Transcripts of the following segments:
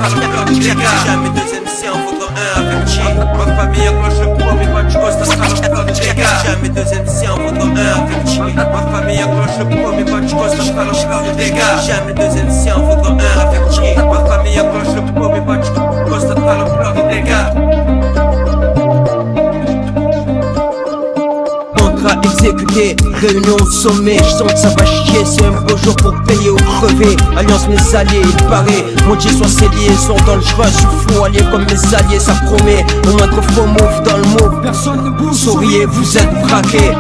sera le dégâts. Jamais deuxième si en vaudra un avec G. Ma famille accroche le premier pas du cause, ça sera le dégâts. Jamais deuxième si en vaudra un avec G. Ma famille accroche le premier pas du cause, ça sera le dégâts. Jamais deuxième si en vaudra un avec G. Ma famille accroche le premier pas du cause, ça sera le dégâts. Exécuté, réunion au sommet, je sens que ça va chier, c'est un beau jour pour payer ou crever. Alliance mes alliés, il paraît, mon Dieu soit ses liaisons dans le chemin, je suis fou, allié comme mes alliés, ça promet. Au moindre faux move dans le move, personne ne bouge. Souriez, vous êtes braqués.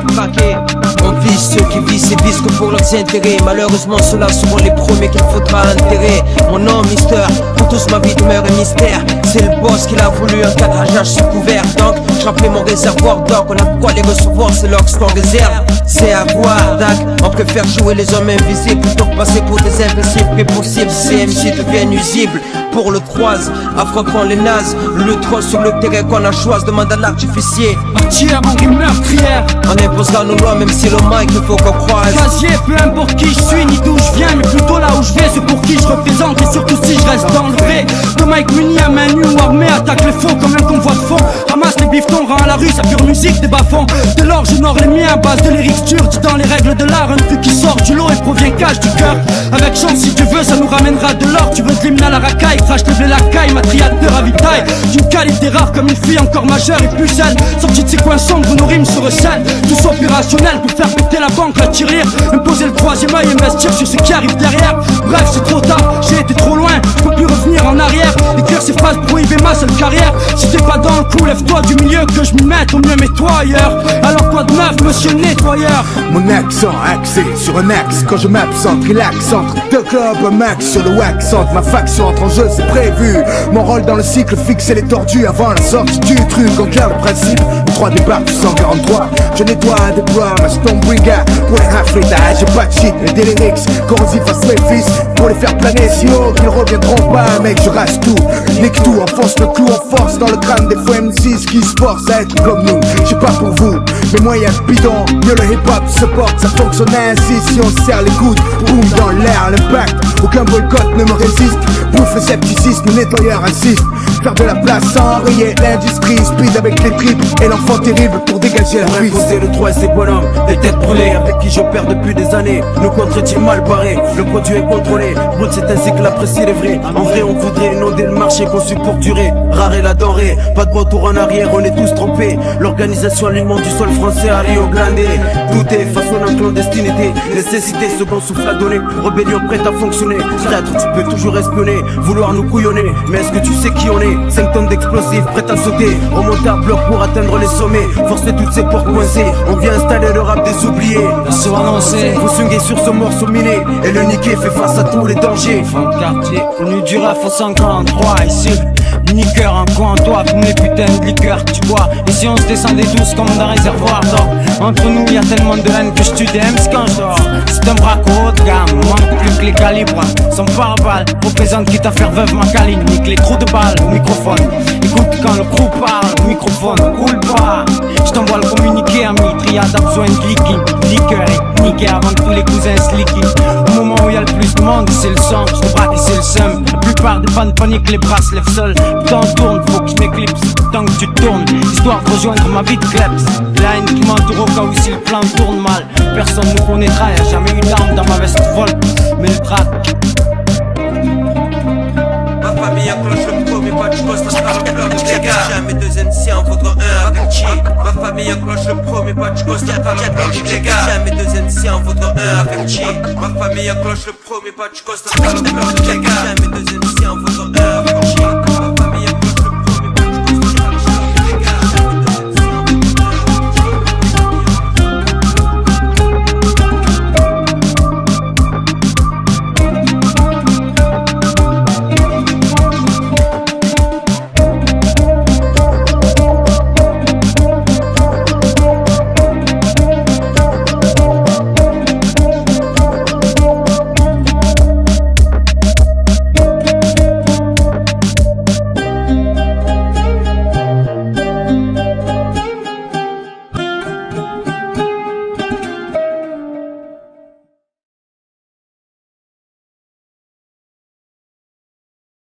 On vise ceux qui visent et visent que pour leurs intérêts. Malheureusement, ceux-là seront les premiers qu'il faudra enterrer. Mon nom, Mister, pour tous ma vie demeure un mystère. C'est le boss qui l'a voulu, un cadrageage sous couvert. Donc, je remplis mon réservoir d'or, on a quoi les recevoir, c'est l'or qu'on réserve. C'est à voir, Dac. On préfère jouer les hommes invisibles plutôt que passer pour des imbéciles. Plus possible, CMC devient nuisible. Pour le croise, affrontant les nazes. Le troll sur le terrain qu'on a choisi, demande à l'artificier. Parti avant rime meurtrière. On imposera nos lois, même si le mic il faut qu'on croise. Casier, peu importe qui je suis ni d'où je viens, mais plutôt là où je vais, c'est pour qui je représente. Et surtout si je reste dans le vrai. Le mic muni à main nue ou armé attaque les faux comme un convoi de fond. Ramasse les bifetons, rend à la rue sa pure musique des bas-fonds. Dès lors j'honore les miens à base de lyrics durs. Dis dans les règles de l'art, un truc qui sort du lot et provient cash du cœur. Avec chance si tu veux, ça nous ramènera de l'or. Tu veux de l'hymne à la racaille, crache les la caille, ma triade de ravitaille. D'une qualité rare comme une fille encore majeure et plus saine. Sortie de ces coins sombres, nos rimes se recèlent. Tous opérationnels pour faire péter la banque, la tirer. Imposer le troisième œil, investir sur ce qui arrive derrière. Bref, c'est trop tard, j'ai été trop loin, je peux plus revenir en arrière. Écrire ces phrases prohibées ma seule carrière. Si t'es pas dans le coup, lève-toi du milieu que je m'y mette. Au mieux mets-toi ailleurs. Alors quoi de neuf, monsieur nettoyeur? Mon accent axé sur un axe. Quand je m'absente, relax entre deux clubs, un max sur le wax. Entre ma faction entre en jeu, c'est prévu. Mon rôle dans le cycle, fixer les tordus avant la sortie du truc. En clair le principe, 3 départs plus 143. Je nettoie, déploie ma Stormbringer. Pour les half-litres, j'ai pas de shit, mais des lyrics corrosifs à mes fils. Pour les faire planer, sinon qu'ils reviendront pas. Mec, je rase tout, nique tout, enfonce le clou en force dans le crâne des faux M6 qui se forcent à être comme nous. J'ai pas pour vous, mes moyens bidons. Mieux le hip-hop se porte, ça fonctionne ainsi. Si on serre les coudes, boum dans l'air, l'impact. Aucun boycott ne me résiste. Bouffe le scepticisme, le nettoyeur insiste. Faire de la place sans rayer l'industrie. Speed avec les tripes et l'enfant terrible pour dégager la piste. Imposer le 3 et ses bonhommes, des têtes brûlées avec qui je perds depuis des années. Nos contre est-il mal barré, le produit est contrôlé. Brut, c'est ainsi que l'apprécie est vrai. En vrai, on voudrait inonder le marché conçu pour durer. Rare est la denrée, pas de retour en arrière, on est tous trompés. L'organisation alignement du sol français à Rio Grande. Tout est façonné en clandestinité. Nécessité, second souffle à donner. Rébellion prête à fonctionner. Traître, tu peux toujours espionner, vouloir nous couillonner. Mais est-ce que tu sais qui on est? 5 tonnes d'explosifs prêtes à sauter. Remonter à bloc pour atteindre les sommets. Forcer toutes ces portes coincées. On vient installer le rap des oubliés. L'assaut annoncé. Vous swinguez sur ce morceau miné. Et le niqué fait face à tous les dangers. Fin de quartier, connu du raf au 53 ici. Niqueur, un coin, toi, comme les putains de liqueurs que tu bois. Et si on se descendait tous comme d'un réservoir d'or. Entre nous, y'a tellement de haine que je tue des Hems quand je dors. C'est un braco haut de gamme, manque plus que les calibres. Son pare-balles représente quitte à faire veuve ma caline. Nique les trous de balles au microphone. Écoute quand le crew parle, au microphone, roule pas. Je t'envoie le communiqué, ami. Triade a besoin de liquide, liqueur et niquer avant que tous les cousins se liquident. Au moment où y'a le plus de monde, c'est le sang. Je te braque et c'est le seum. La plupart des fans paniquent, les bras se lèvent seuls. Tant tourne, faut que je m'éclipse. Tant que tu tournes, histoire de rejoindre ma vie de kleps. La haine qui m'entoure au cas où si le plan tourne mal. Personne nous connaîtra, y'a jamais eu d'armes dans ma veste vol. Mais le trac. Ma famille accroche le premier pas du cause, ça sera le dégâts. Jamais deuxième si en vaudra un avec G. Ma famille accroche le premier pas du cause, ça sera le dégâts. Jamais deuxième si en vaudra un avec G. Ma famille accroche le premier pas du cause, ça sera le dégâts. Jamais deuxième si en vaudra